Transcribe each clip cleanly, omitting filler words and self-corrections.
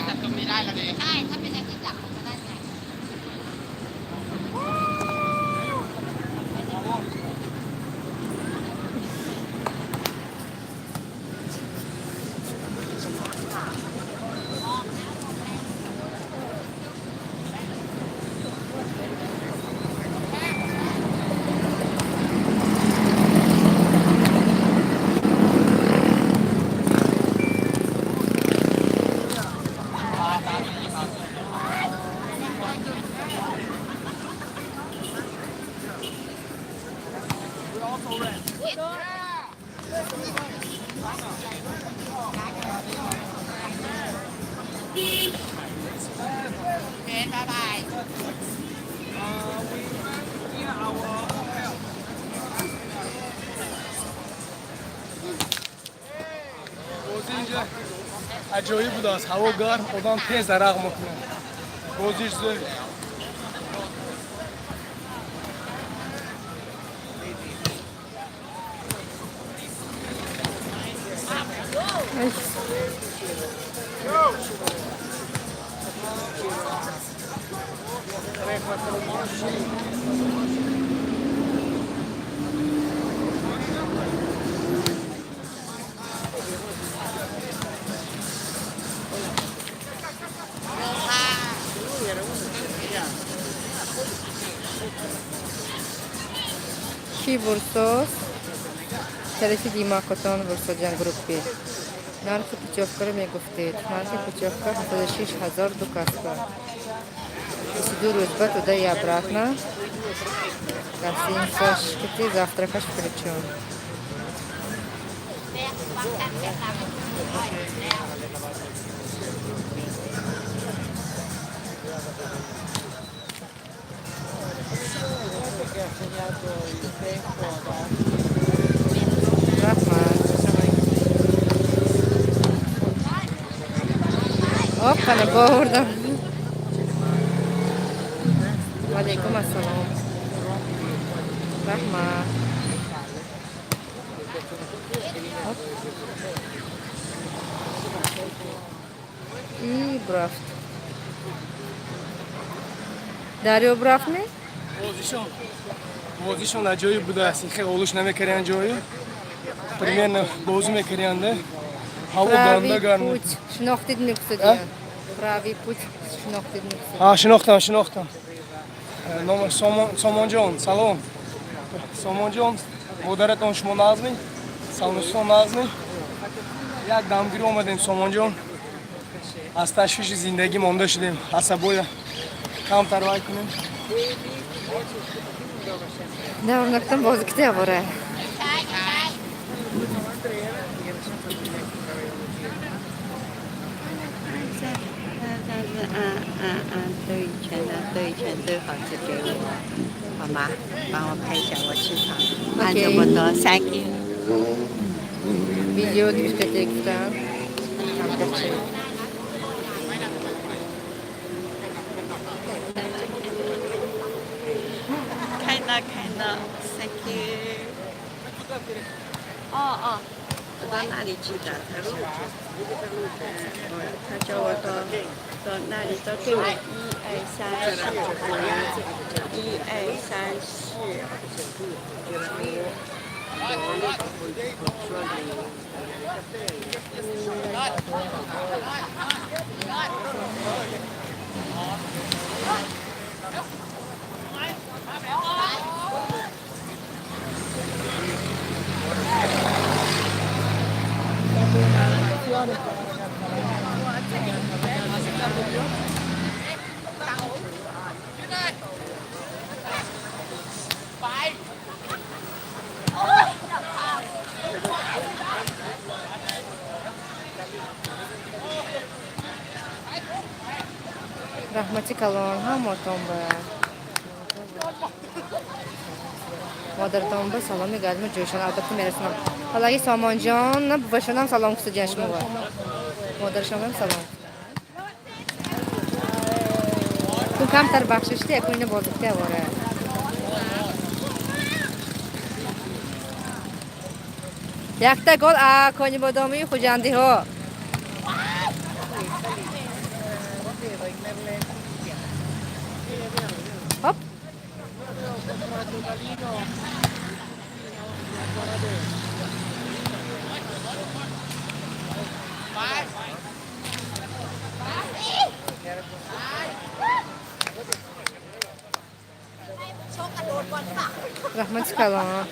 จับตรงนี้ได้ก็ดีใช่ถ้าเป็นอย่างที่จับมันก็ได้ไงAcayip bu da hava gar, odan tez arak mutlu. Bozuştu. Քի որսոս, Телефи Димакотон ворсоджан группе. Нархи путевка мегуфтет. Нархи путевка 6,000 дукаска. Если дуру изба туда и обратно. Гостиница Шкити, завтракаш включен. Опа, на борда. Алейкум ассалам. Рахма. И брафт. Дарио брафт не? Возишон acayip bu da sinke oluşname keren joyu. Примерно бозуме керенде. Hava garında garında. Шнохтид не кстати. Правый путь, шнохтид не кстати. Ha, şinoktan. Номер Somonjon, salon. Somonjon, moderat on şmo nazmi. Salonuston nazmi. Jak damgiri omadim Somonjon. Az tashvishi zindagi monda shudem. Asaboya kam tarvay kunim. Davnakdan bozikda bora.对称最好是给我，好吗？帮我拍一下我吃糖，按这么多，Thank you。Video diskotекten.看到，Thank you。哦，我到哪里去的？他叫我到那里到这里1、2、3、4。Rahmati kalon hamotun be. مادرتان به سلامی گرم جوشان البته میرسونم حالا اگه سامان جان نه باشونم سلام کسی جنش مو مادر شما هم سلام تو کم تر بخششتی اکنون اینه بازکتی واره یک تا گل کنی بادامی خوجندی ها هپ رحمت کلام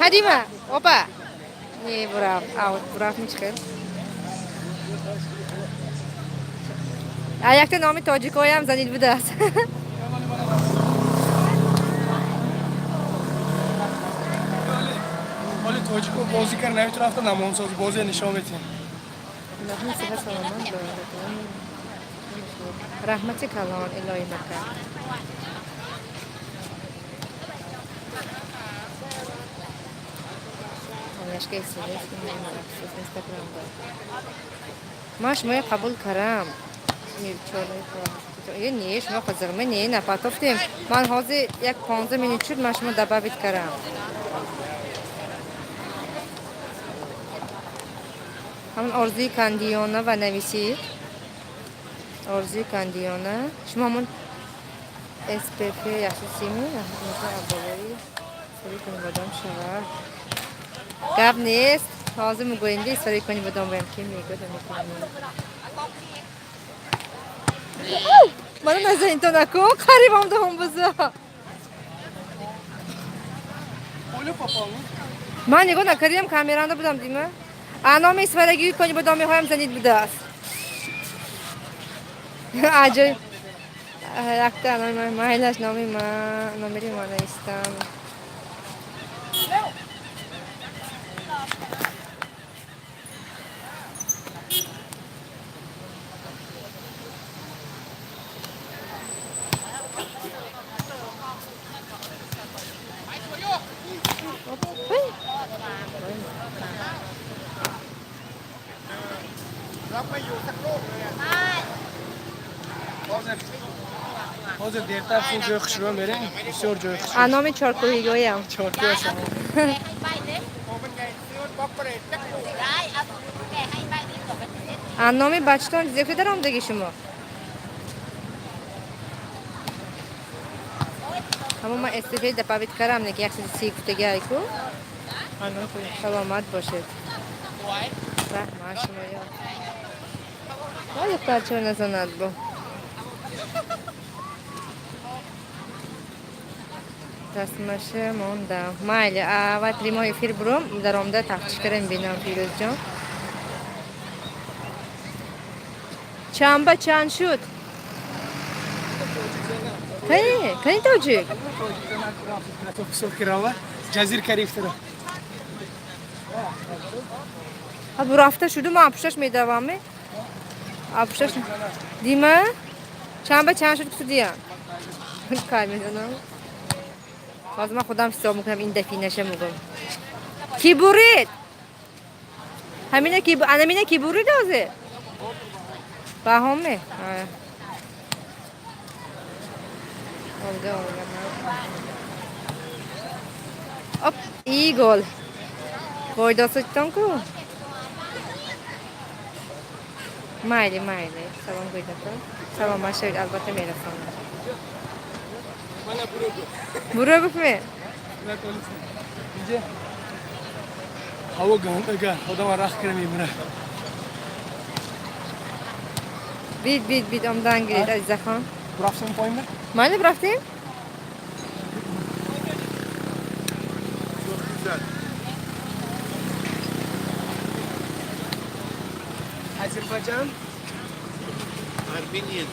هدیمه اوپا نی براف اوت براف میچکن یک تا نامی تاجیکایی هم زنید بوده است ولی تاجیکو بازی کردن نمیتونه رفته نمانساز بازی نشان بدین نحن سبا سلامان رحمت کلان الهی مکن مشکل سویت اینستاگرام ما شما قبول کردم یه نیه شما خزرمه نیه نپاتفتیم من حاضر یک 15 مینیت شد من شما دبا بیت کردم همون ارزی کندیانه و نویسید ارزی کندیانه شما همون SPF یخصیمی مثلا عبدالایی سری کنی بادام شما گب نیست حاضر مگوینده سری کنی بادام بهم که میگه منو نزه این تو نکن قریبم ده هم بزا من نگاه نکردیم کامیرانده بودم دیمه نام اسفرگی کنی بادامی هایم زنید بوده است عجب اکتا نامی مایلش نامی نامیری ما نیستم حاضر دیرتر فون جای خشبه میرین بسیار جای خشبه نام چارکوهیگویی هم چارکوی شما نام بچتان زیفی دارم دیگه شما همون من استفاده دپا بیت کردم نگه یک سیزی سی گفتگی هایکو سلامت باشد رحمت شما یا باید پرچه نزاند با دستمشه موندم مایلی اول پریمای فیر بروم در آمده تختش کرم بینم فیروز جان چند چند شد کنی توجیک جزیر کریفته رو bu rafta şurada mı apışaş mı devamı? Apışaş Dima? چند به چند شد کسی دیان کار میدونم باز من خودم حساب میکنم این دفعه نشه میگم کی برید همینه کی همینه کی برید ازه باهمه Hop, iyi gol. Boyda sıçtın ku. Mayli. Salam koydaka. Salam aşağı albatta merasam. Buraya bak mı? Hava gönlüge. Odama rak kremi bırak. Bit ondan girid Azize Khan. Bıraksın payını? Mayli bıraktın? Azerbaycan. Armenian.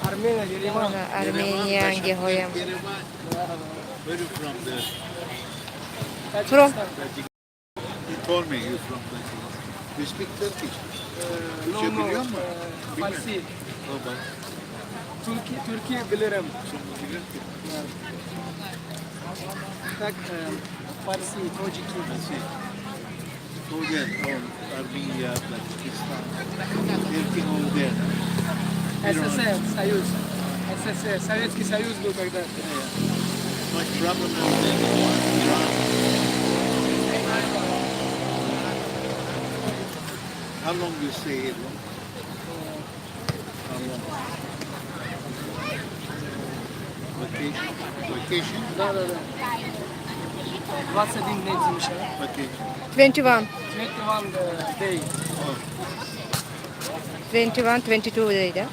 Armenia, Yerevan. Armenian gehoyam. Where are you from there? From You told me you're from Turkey. You speak Turkish? No, Türkçe no. biliyor musun? Farsi. Oh, bak. Türkiye bilirim. Sonra bilir ki. Tak, Farsi, Tojiki. Nasıl? Togen, Armenia, Pakistan. Everything over there. СССР, Союз. СССР, Советский Союз был когда-то. Much problem over there. Iran. How long you stay here? How long? Vacation? Vacation? Да. 21 дней зимша. Vacation. 21, 21 day. Oh, 21, 22 deydi.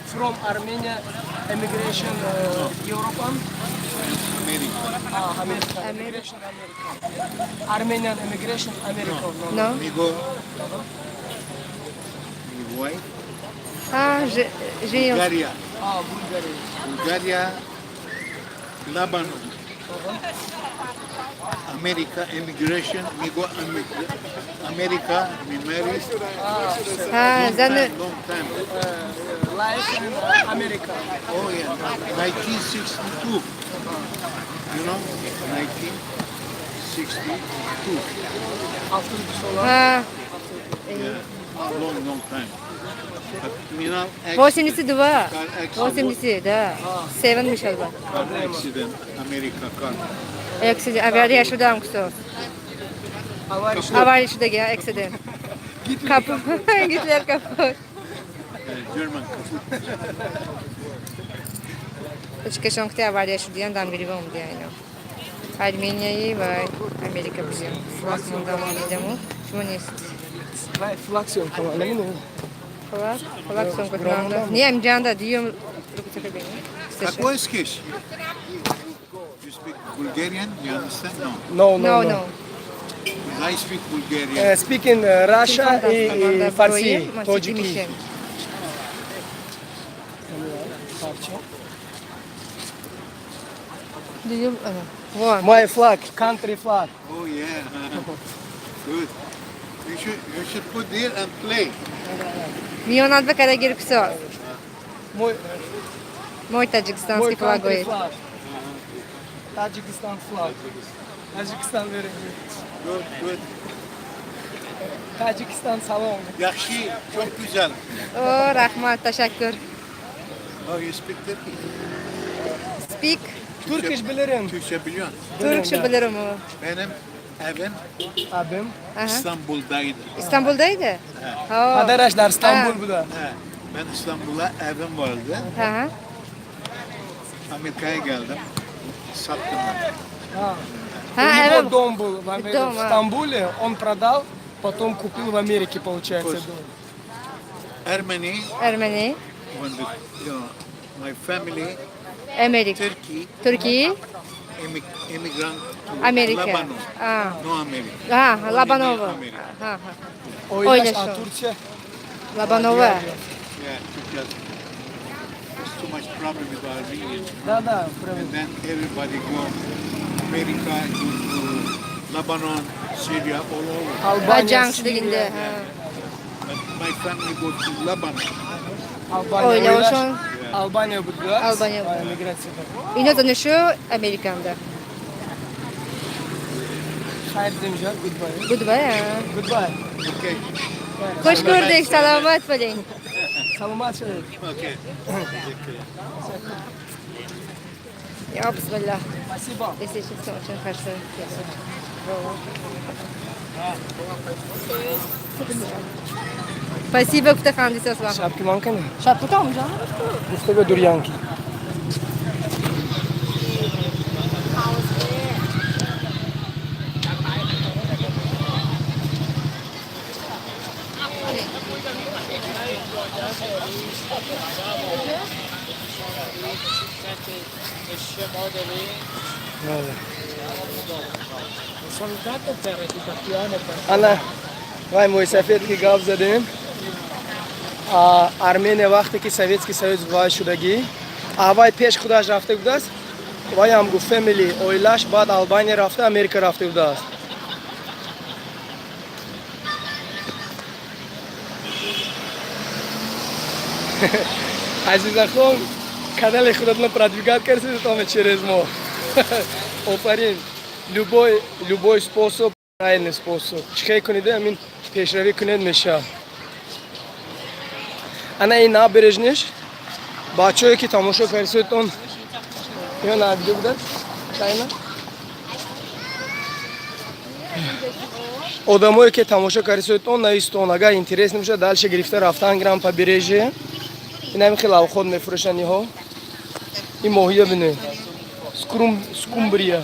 From Armenia, immigration European. America. America. Immigration America. Armenian immigration America. No? Amigo. My wife. Ha, Jil. Bulgaria. Bulgaria. Bulgaria. Lebanon. America immigration. We go America. We married. Ha, sen Long time. Life in America. Oh yeah. 1962. You know, 1962. After the solar. ha, Yeah. Long time. But you know, 82, car accident. 82, da. 7 şalba. Car accident. America car. Accident, avariya şudan kusu. Авария. Avariya şuda gel, accident. Kapı, gitler kapı. German. Çıkışan kıta avariya şudayan dam gibi oldu yani. Armenia'yı ve Amerika bizim. Flak mundan gidiyor. Şu ne? Флаксион, не? Flak son kutuğunda. Niye amcanda diyorum. Какой скиш? You speak Bulgarian? You understand? No, No. No, no. I speak Bulgarian. Speaking Russia и Farsi, Tojiki. Diyorum, var. My flag, country flag. Oh yeah. Good. You should put there and play. Мион адва kada girip kusu. Мой Moj tađikistanski country flagovi. flag. Tajikistan flag. Tajikistan very good. Good. Tajikistan salon. Yakşı, çok güzel. O rahmat, teşekkür. Oh, you speak Turkish? Speak Turkish bilirim. Türkçe biliyorsun. Türkçe bilirim o. Benim evim Abim. Aha. İstanbul'daydı. İstanbul'daydı. Ha. Arkadaşlar İstanbul bu da. He, ben İstanbul'a evim vardı. Ha. Amerika'ya geldim. Sattım ben. А. Ha, У него evet. дом был Дом, в а. Стамбуле, он продал, потом купил в Америке, получается, Пусть. дом. Ermeni, Ermeni, when the, you know, my family, Amerika. Turkey, Türkiye, immigrant to Amerika. Lebanon. Ha. No America. Ha, Only Labanova. America. Ha, ha. Oylaş, Öyle a şu. Türkçe. Labanova. Yeah, Türkçe. There's too much problem with Armenians. Да, да, прям. And then everybody go America, go to Lebanon, Syria, all over. Ha, Albanya, Cankşı'da Suriye, gindi. Ha. But my family go to Lebanon. Albanya, Öyle o oylaş. şu an. Albanya bu da. Albanya bu. Emigrasyada. Yine tanışıyor Amerikan'da. Hayır Demjar, goodbye. Goodbye. Ha. Goodbye. Okay, Hoş gördük. Selamat olun. Salamat söyle. okay. Ya bismillah. Спасибо. Если сейчас очень хорошо. Спасибо, кто ханди со вами. Шапки мамка не? Шапку там же? Bu тебе duryanki. Ana, vai moj safetki gavzadem. Армения вақте ки Советский Союз вай шудагӣ, аввал пеш худаш рафта будааст, вай ҳам гуфт фамили оилаш, баъд Албания рафта, Америка рафта будааст. Азизахон, канали худатон продвигат кардед там через мо. Офарин. Любой способ, правильный способ. Чихе кунед, амин пешрави кунед меша. Ана ин набережнеш, бачое ки тамошо кардед он ё нагде будад. Чайна. Одамое ки тамошо кардед он наистон, агар интересно бошад, дальше гирифта рафтан грам побережье. Инами хеле авход мефурӯшанд иҳо. Ин моҳия бинед. Скумбрия.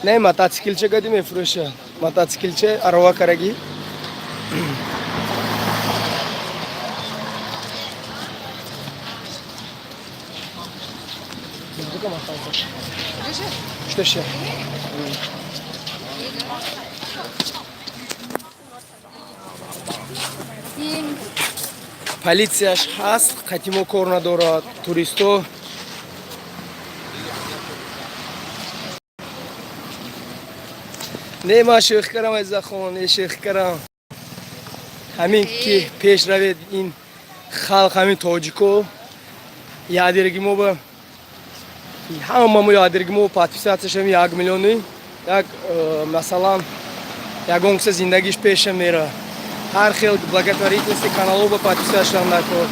Не мотоциклче гади мефурӯшад. Мотоциклче арова карагӣ. Что ще? Полисияш ҳаст, қатимо кор надорад, туристо. Не ма шӯхӣ карам азизахон, не шӯхӣ карам. Ҳамин ки пеш равед ин халқ, ҳамин тоҷико, ядирги мо ба ҳама мо ядирги мо подписатсия шавем 1 миллиони, як масалан ягон киса зиндагиш пеша мера. Ҳар хел благотворительности каналҳо ба подписия шавам дар кор.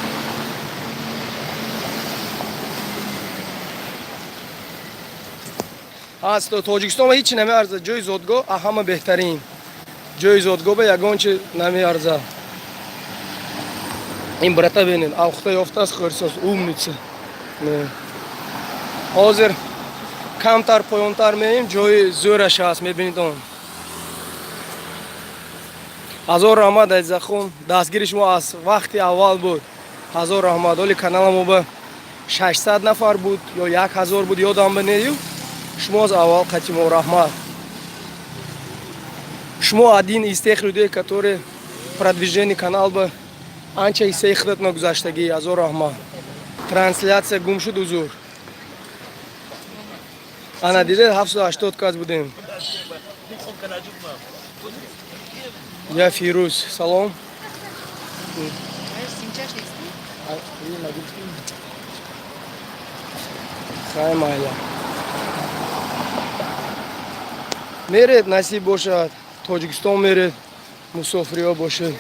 ҳаст тоҷикистон ва ҳеҷ чи намеарзад. ҷои зодгоҳ ҳама беҳтарин. ҷои зодгоҳ ба ягон чи намеарзад. Ин брата бинед, алхта ёфтааст хӯрсос умница. ҳозир камтар поёнтар меем, ҷои зӯраш ҳаст, мебинед он. ҳазор раҳмат азизахон, дастгири шумо аз вақти аввал буд. ҳазор раҳмат. оли канала мо ба 600 нафар буд ё 1000 буд, ёдам бинею. Шумо аз аввал қатимо раҳмат. Шумо один из тех людей, которые продвижение канал ба анча ҳиссаи худатон гузаштагӣ. ҳазор раҳмат. Трансляция гум шуд ҳузур. Ана дидед 780 кас будем. Я Фирус, салом. Хай майла. Меред насиб бошад, Тоҷикистон меред, мусофириҳо бошад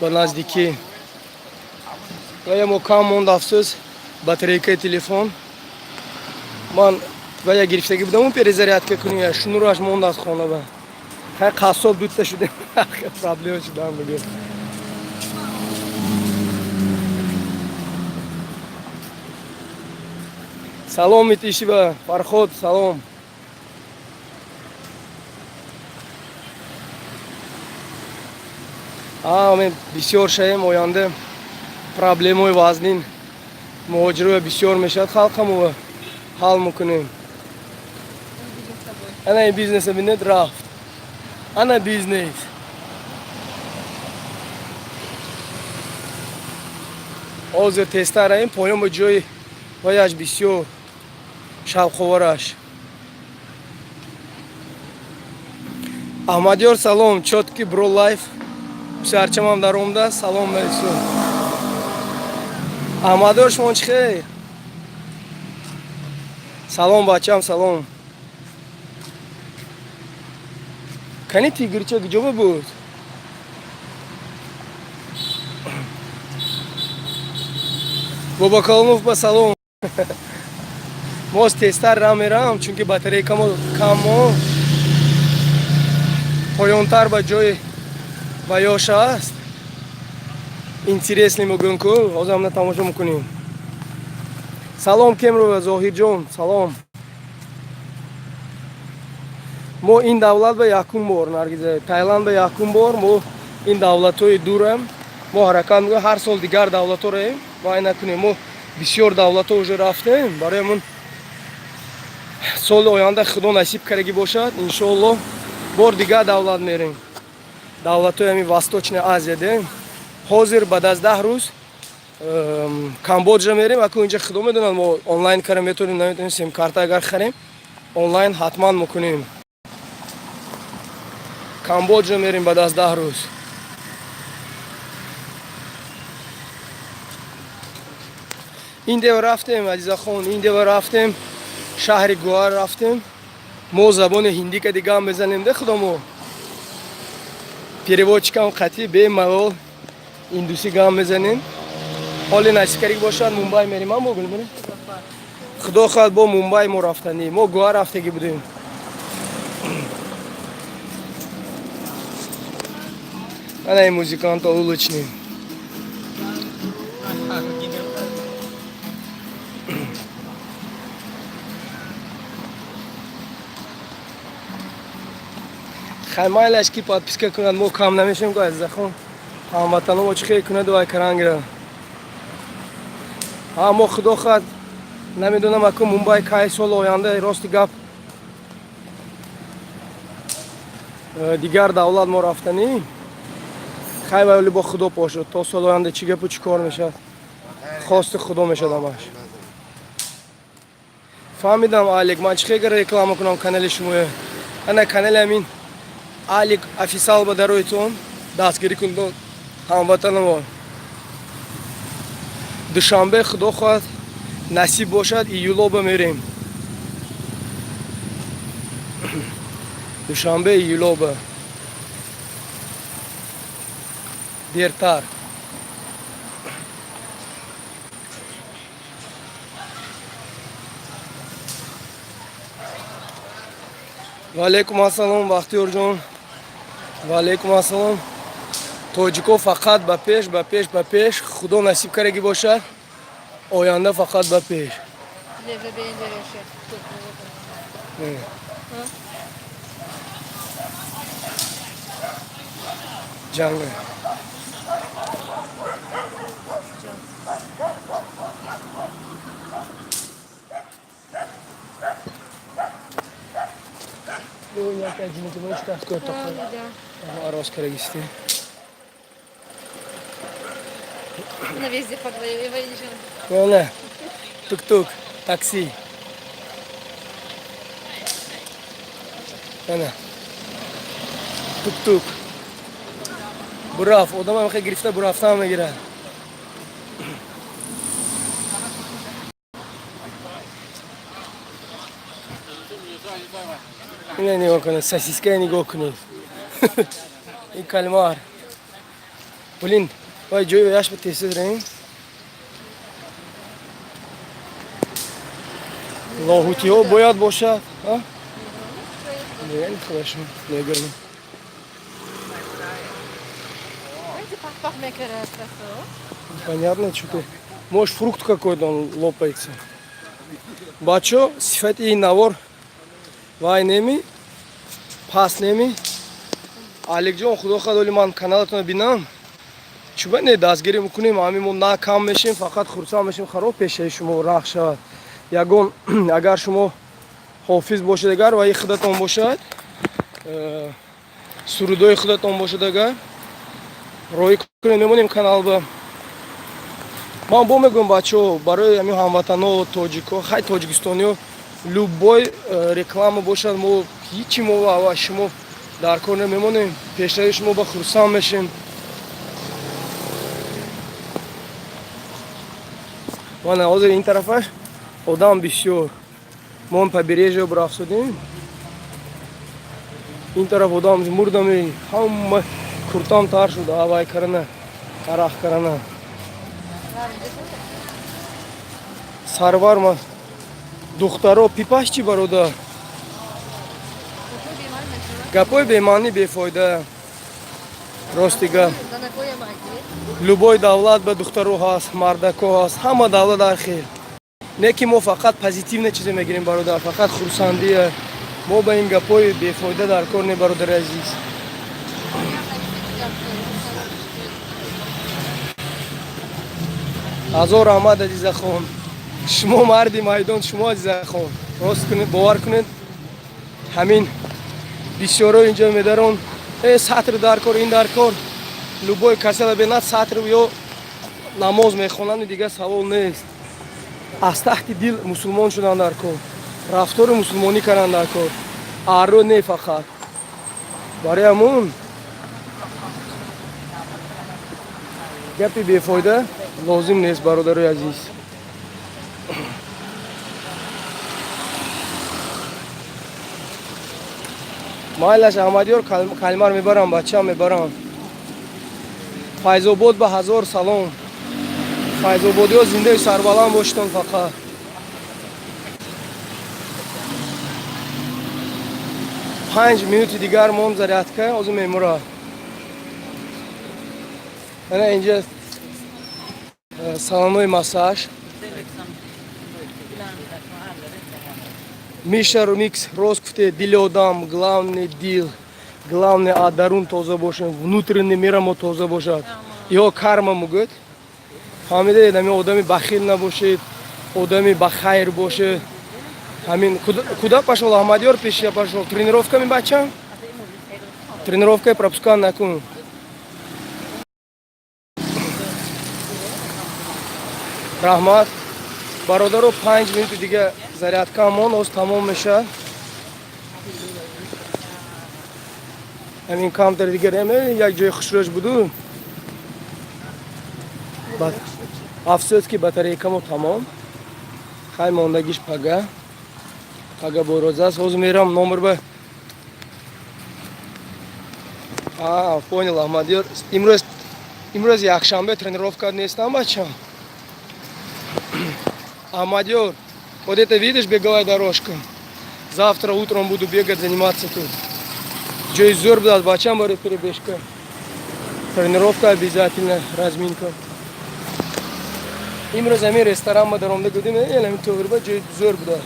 ба наздикӣ. Вая мо кам монд афсӯс, батарейкаи телефон. Ман вая гирифтагӣ будам, перезарядка кунем, шнураш монд аз хона ба. Хай қассоб дудта шудем, проблема шудам бугем. Салом Митишиба, Фарход, салом. Мен бисёр шаем оянда проблемаи вазнин муҳоҷироя бисёр мешавад, халқамова ҳал мекунем. Ана ин бизнеса бинед рафт. Ана бизнес. ҳозир тезтар раем поён ба ҷои ваяш бисёр шавқовараш. Аҳмадёр салом, чотки бро лайф. Сарчамам дар омда, салом мерисон. Аҳмадёр шумо чӣ хейр? Салом бачам, салом. Кани тигрча куҷо буд? Бобакалмов ба салом. Моз тезтар рам мерам, чунки батарейкамо камо. Поёнтар ба ҷои ваёша аст. Интересный мугунку, ҳозир ҳамна тамошо мекунем. Салом Кемрова Зоҳирҷон, салом. Мо ин давлат ба якум бор, Наргиза, Таиланд ба якум бор, мо ин давлатҳои дурам, мо ҳаракат мекунем, ҳар сол дигар давлатҳореем, вай накунем, мо бисёр давлатҳо уже рафтем, бароямон соли оянда худо насиб карагӣ бошад, иншоаллоҳ бор дигар давлат мерем. давлатҳои ҳамин Восточной Азия дем. Ҳозир баъд аз 10 рӯз Камбоджа мерем. Аку инҷа худо медонад мо онлайн кара метавонем, наметавонем сим-карта агар харем, онлайн ҳатман мекунем. Камбоджа мерем баъд аз 10 рӯз. ин дева рафтем азизахон, ин дева рафтем шаҳри Гуар рафтем. мо забони ҳиндӣ ка дига ҳам мезанем де худо, мо переводчикам қатъи бемалол индусӣ гам мезанем. ҳоли насибкарӣ бошад Мумбай мерем. ам бо гулмирем худо хоҳад бо Мумбай мо рафтанӣ, мо Гуар рафтагӣ будем. ана ин музиканто улучнем. Хаймайлаш ки подписка кунад, мо кам намешем ко азизахон. ҳамватаномо чӣ хеле кунаду ай карангира. мо худо хоҳад намедонам аку Мумбай кай соли оянда рости гап дигар давлат мо рафтанӣ. Хай вайли бо худо пошуд. То соли оянда чӣ гапу чӣ кор мешад, хости худо мешад ҳамаш. фаҳмидам Алик, ман чӣ хеле реклама кунам канали шумо. ана канали ҳамин Алик офисал ба дароитон дастгирӣ кунед ҳамватаномо. душанбе худо хоҳад насиб бошад июлоба мерем. душанбе июлоба дертар. ваалайкум ассалом Бахтиёрҷон. ваалайкум ассалом. тоҷико фақат ба пеш, ба пеш, ба пеш. худо насиб карагӣ бошад оянда фақат ба пеш. ҷанга ароз карагисти. На везде подвоевали. не тук-тук, такси. ана тук-тук. бураф, одам мехоҳад гирифта бурафтан мегирад. ина нигоҳ кунед, сосиска нигоҳ кунед. ин кальмар. Блин, вай ҷои яш ба тез рем. лоҳутиҳо бояд бошад. Нигоҳ хорошо, нигоҳ. Понятно, что-то. Может, фрукт какой-то он лопается. Бачо, сифати ин навор вай неми, пас неми. Аликҷон, худо хадоли ман каналатон бинам. Чуба не дастгирӣ мекунем, ҳамин мо на кам мешем, фақат хурсанд мешем, хароб пешаи шумо рахш шавад. Ягон агар шумо ҳофиз бошед, агар ваи худатон бошад, сурудои худатон бошад, агар роҳӣ кунем, мемонем канал ба. ман бо мегӯям бачаҳо, барои ҳамин ҳамватано тоҷико, хай тоҷикистониҳо, любой реклама бошад, мо ҳичи мо ва шумо дар кор намемонем, пешрави шумо ба хурсанд мешем. вана ҳозир ин тарафаш одам бисёр. мо побережье рафтудем. ин тараф одам мурдами ҳама куртам тар шуда, авай карана, арақ карана. сарварма духтаро пипаш чӣ бародар? гапои бемаънӣ бефоида. рости гап. любой давлат ба духтаро ҳаст, мардако ҳаст, ҳама давлат дар хел. не ки мо фақат позитивна чизе мегирем бародар, фақат хурсандия. мо ба ин гапои бефоида дар кор не бародари азиз. ҳазор раҳмат азизахон. шумо марди майдон, шумо азизахон. рост кунед, бовар кунед. ҳамин бисёро инҷо медарон сатр дар кор, ин дар кор. Любой касала бинад сатр ё намоз мехонанд дигар савол нест. аз таҳти дил мусулмон шуданд дар кор, рафтори мусулмонӣ карданд дар кор, арро не фақат. барои ҳамун гапи бефоида лозим нест, бародарои азиз. майлаш аҳмадиёр калмар мебарам, бачаам мебарам. файзобод ба ҳазор салом. файзободиҳо зиндаи сарбаланд бошитон. фақат 5 минути дигар монд зарядка, ҳозир мемура. ана инҷа салонои массаж. Миша Ремикс рост гуфте, дили одам, главный дил, главное аз дарун тоза бошад, внутренний мирамо тоза бошад. Ё карма мегӯяд. фаҳмидаед, ҳамин одами бахил набошед, одами бахайр бошед. ҳамин куда пошел Аҳмадиёр, пешия пошел. Тренировка ми бачам? Тренировка пропускан накун. раҳмат. бародаро 5 минути дига зарядка мон, оз тамом мешад. ҳамин камтар дигар як ҷои хушрош буду. афсӯски батарейкамо тамом. хай мондагиш пага. Пага бороза аст. ҳозир мерам номер ба. Понял, Аҳмадиёр. имрӯз якшанбе тренировка нестам бачам. Аҳмадиёр, вот это видишь беговая дорожка? Завтра утром буду бегать, заниматься тут. Ҷои зӯр будад бачам барои перебежка. Тренировка обязательно, разминка. имрӯз ҳамин ресторан ма даромда гудим, ҳамин тӯрба ҷои зӯр будад.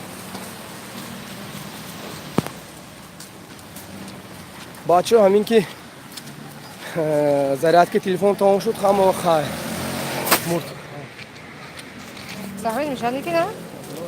бачаҳо ҳамин ки зарядки телефон тамом шуд, ҳама хай. Саҳрин мешад мекунам?